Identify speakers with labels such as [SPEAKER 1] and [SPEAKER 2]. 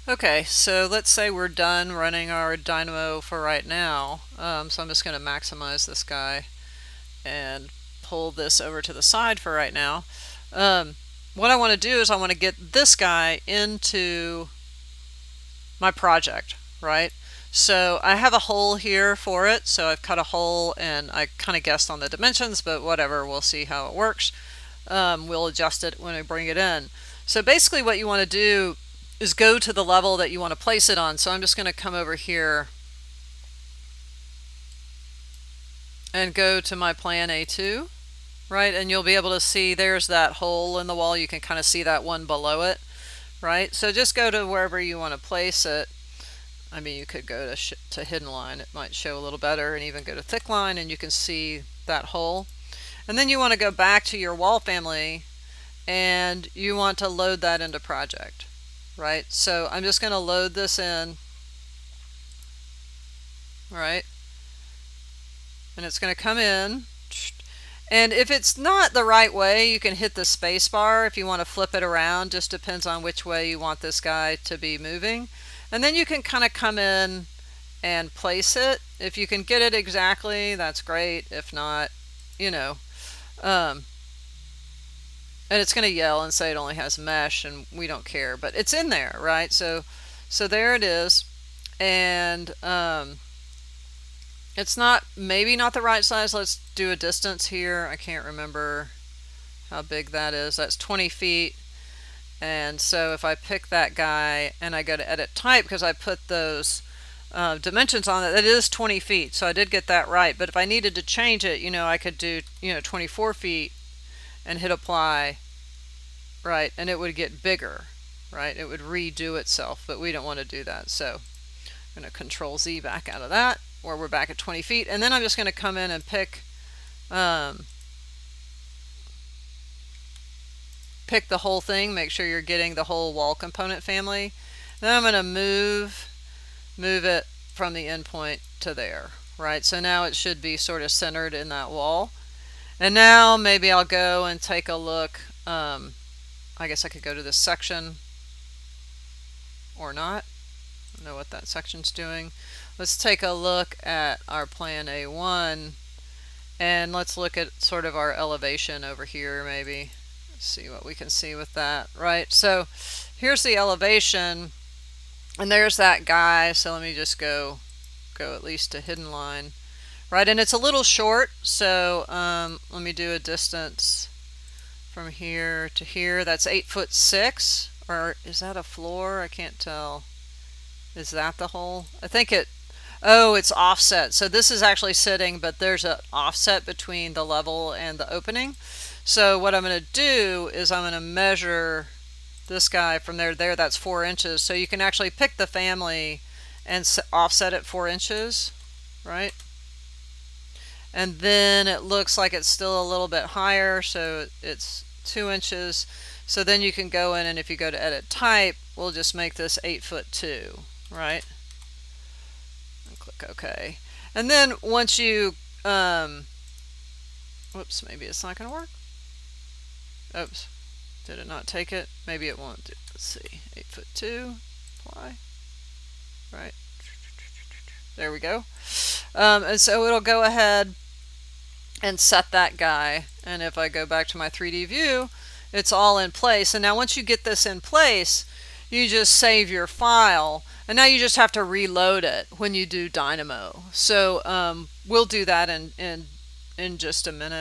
[SPEAKER 1] Okay, so let's say we're done running our Dynamo for right now. So I'm just going to maximize this guy and pull this over to the side for right now. What I want to do is I want to get this guy into my project, right? So I have a hole here for it, so I've cut a hole and I kind of guessed on the dimensions, but whatever, we'll see how it works. We'll adjust it when we bring it in. So basically what you want to do is go to the level that you want to place it on. So I'm just going to come over here and go to my plan A2, right? And you'll be able to see there's that hole in the wall. You can kind of see that one below it, right? So just go to wherever you want to place it. I mean, you could go to hidden line. It might show a little better, and even go to thick line and you can see that hole. And then you want to go back to your wall family and you want to load that into project, right? So I'm just going to load this in, right? And it's going to come in. And if it's not the right way, you can hit the space bar if you want to flip it around. Just depends on which way you want this guy to be moving. And then you can kind of come in and place it. If you can get it exactly, that's great. If not, you know, and it's going to yell and say it only has mesh, and we don't care, but it's in there, right? So there it is. And it's not, maybe not the right size. Let's do a distance here. I can't remember how big that is. That's 20 feet. And so if I pick that guy and I go to edit type, because I put those dimensions on it, it is 20 feet. So I did get that right. But if I needed to change it, I could do, 24 feet and hit apply, right? And it would get bigger, right? It would redo itself, but we don't want to do that. So I'm going to Control Z back out of that, where we're back at 20 feet. And then I'm just going to come in and pick the whole thing. Make sure you're getting the whole wall component family. Then I'm going to move it from the endpoint to there, right? So now it should be sort of centered in that wall. And now maybe I'll go and take a look. I guess I could go to this section or not. I don't know what that section's doing. Let's take a look at our plan A1 and let's look at sort of our elevation over here maybe. Let's see what we can see with that, right? So here's the elevation and there's that guy. So let me just go at least to hidden line, right? And it's a little short, so let me do a distance from here to here. That's 8'6", or is that a floor? I can't tell. Is that the hole? I think it's offset. So this is actually sitting, but there's an offset between the level and the opening. So what I'm going to do is I'm going to measure this guy from there to there. That's 4 inches. So you can actually pick the family and offset it 4 inches, right? And then it looks like it's still a little bit higher, so it's 2 inches. So then you can go in, and if you go to edit type, we'll just make this 8'2", right? And click OK. And then once you, whoops, maybe it's not going to work. Oops, did it not take it? Maybe it won't. Let's see, 8'2", apply, right? There we go. And so it'll go ahead and set that guy. And if I go back to my 3D view, it's all in place. And now once you get this in place, you just save your file. And now you just have to reload it when you do Dynamo. So we'll do that in just a minute.